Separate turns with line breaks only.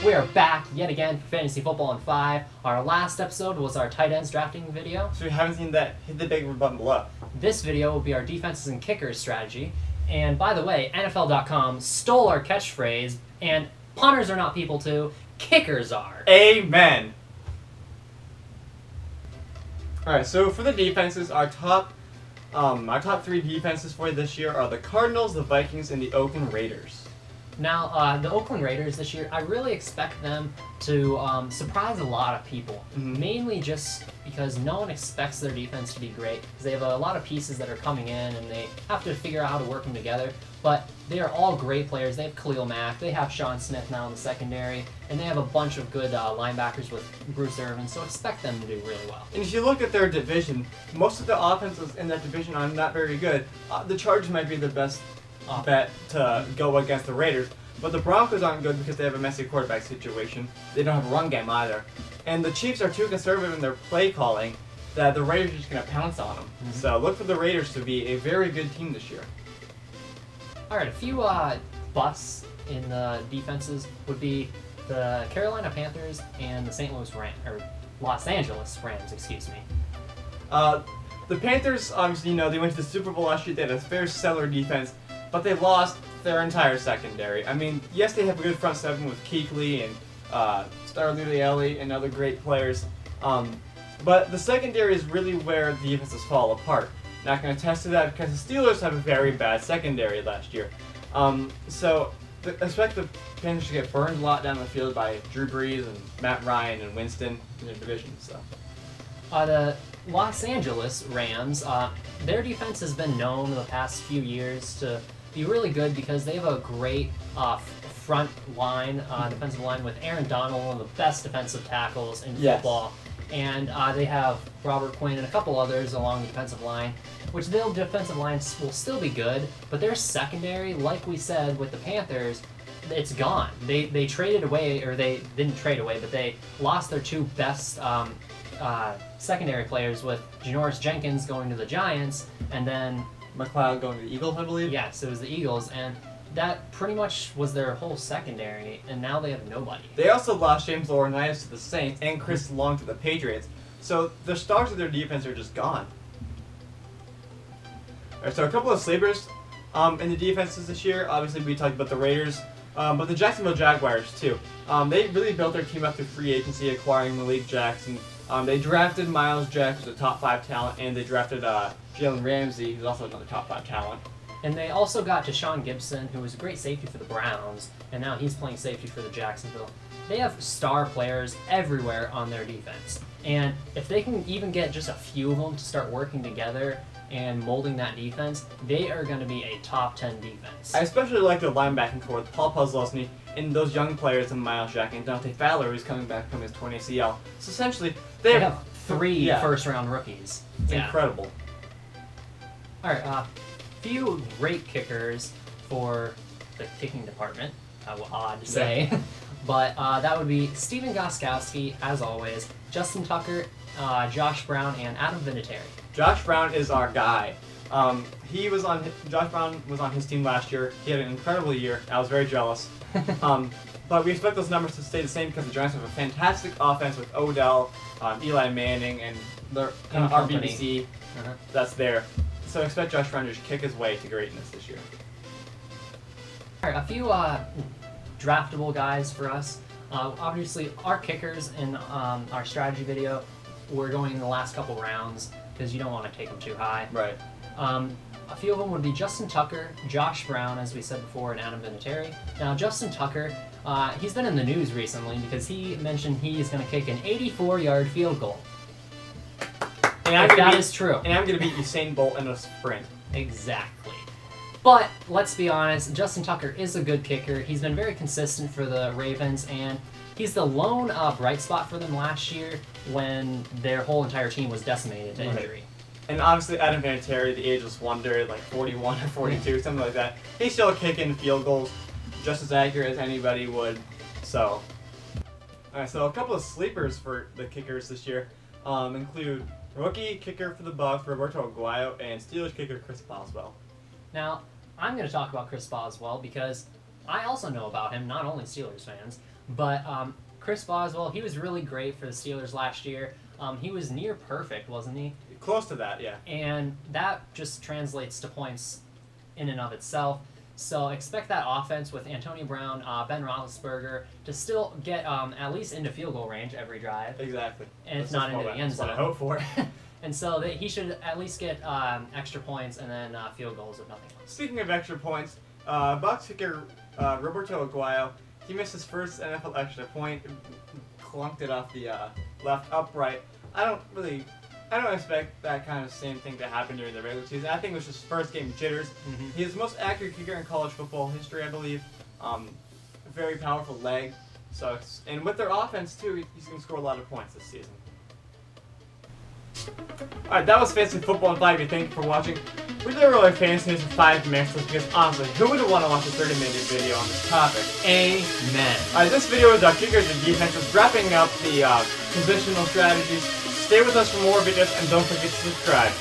We are back yet again for Fantasy Football in 5. Our last episode was our tight ends drafting video.
So if you haven't seen that, hit the big button below.
This video will be our defenses and kickers strategy. And by the way, NFL.com stole our catchphrase, and punters are not people too, kickers are.
Amen. Alright, so for the defenses, our top three defenses for this year are the Cardinals, the Vikings, and the Oakland Raiders.
Now, the Oakland Raiders this year, I really expect them to surprise a lot of people. Mainly just because no one expects their defense to be great. Because they have a lot of pieces that are coming in, and they have to figure out how to work them together. But they are all great players. They have Khalil Mack, they have Sean Smith now in the secondary, and they have a bunch of good linebackers with Bruce Irvin, so expect them to do really well.
And if you look at their division, most of the offenses in that division are not very good. The Chargers might be the best bet to go against the Raiders, but the Broncos aren't good because they have a messy quarterback situation. They don't have a run game either. And the Chiefs are too conservative in their play calling that the Raiders are just going to pounce on them. So look for the Raiders to be a very good team this year.
Alright, a few busts in the defenses would be the Carolina Panthers and the St. Louis Rams, or Los Angeles Rams, excuse me.
The Panthers, obviously, they went to the Super Bowl last year. They had a fair stellar defense, but they lost their entire secondary. I mean, yes, they have a good front seven with Kuechly and Star Luli and other great players, but the secondary is really where the defenses fall apart. Not going to attest to that because the Steelers have a very bad secondary last year. So expect the Panthers to get burned a lot down the field by Drew Brees and Matt Ryan and Winston in their division. So
the Los Angeles Rams, their defense has been known the past few years to be really good because they have a great front line, defensive line with Aaron Donald, one of the best defensive tackles in football. And they have Robert Quinn and a couple others along the defensive line, which their defensive lines will still be good, but their secondary, like we said with the Panthers, it's gone. They traded away, or they didn't trade away, but they lost their two best secondary players with Janoris Jenkins going to the Giants, and then
McLeod going to the Eagles, I believe?
Yes, it was the Eagles, and that pretty much was their whole secondary, and now they have nobody.
They also lost James Laurinaitis to the Saints and Chris Long to the Patriots, so the stars of their defense are just gone. Alright, so a couple of sleepers in the defenses this year. Obviously, we talked about the Raiders, but the Jacksonville Jaguars, too. They really built their team up through free agency, acquiring Malik Jackson. They drafted Miles Jack, who's a top 5 talent, and they drafted Jalen Ramsey, who's also another top 5 talent.
And they also got Deshaun Gibson, who was a great safety for the Browns, and now he's playing safety for the Jacksonville. They have star players everywhere on their defense. And if they can even get just a few of them to start working together and molding that defense, they are going to be a top 10 defense.
I especially like their linebacking core with Paul Posluszny and those young players in Miles Jack and Dante Fowler, who's coming back from his torn ACL. So essentially, they have
three first-round rookies.
It's incredible.
All right, few great kickers for the kicking department. Odd to say, but that would be Stephen Gostkowski, as always, Justin Tucker, Josh Brown, and Adam Vinatieri.
Josh Brown is our guy. Josh Brown was on his team last year. He had an incredible year. I was very jealous. But we expect those numbers to stay the same because the Giants have a fantastic offense with Odell, Eli Manning, and their RBBC that's there. So expect Josh Brown to just kick his way to greatness this year.
All right, a few draftable guys for us. Obviously, our kickers in our strategy video, we're going in the last couple rounds because you don't want to take them too high.
Right.
A few of them would be Justin Tucker, Josh Brown, as we said before, and Adam Vinatieri. Now, Justin Tucker, he's been in the news recently because he mentioned he is going to kick an 84-yard field goal. And that is true.
And I'm going to beat Usain Bolt in a sprint.
Exactly. But, let's be honest, Justin Tucker is a good kicker. He's been very consistent for the Ravens, and he's the lone bright spot for them last year when their whole entire team was decimated to injury.
And obviously Adam Vinatieri, the ageless wonder, like 41 or 42, something like that. He's still kicking field goals just as accurate as anybody would. So, alright, so a couple of sleepers for the kickers this year include rookie kicker for the Bucs, Roberto Aguayo, and Steelers kicker Chris Boswell.
Now, I'm going to talk about Chris Boswell because I also know about him, not only Steelers fans, but Chris Boswell, he was really great for the Steelers last year. He was near perfect, wasn't he?
Close to that, yeah.
And that just translates to points in and of itself. So expect that offense with Antonio Brown, Ben Roethlisberger to still get at least into field goal range every drive.
Exactly.
And if not into the end zone.
That's what I hope for.
And so he should at least get extra points and then field goals if nothing else.
Speaking of extra points, Bucs kicker Roberto Aguayo, he missed his first NFL extra point, clunked it off the left upright. I don't expect that kind of same thing to happen during the regular season. I think it was just first game jitters.
Mm-hmm.
He's the most accurate kicker in college football history, I believe. Very powerful leg. So, and with their offense too, he's going to score a lot of points this season. Alright, that was Fantasy Football and 5. Thank you for watching. We did really fantasy for 5 minutes because honestly, who would want to watch a 30-minute video on this topic?
Amen.
Alright, this video is kickers and defenses, wrapping up the positional strategies. Stay with us for more videos and don't forget to subscribe.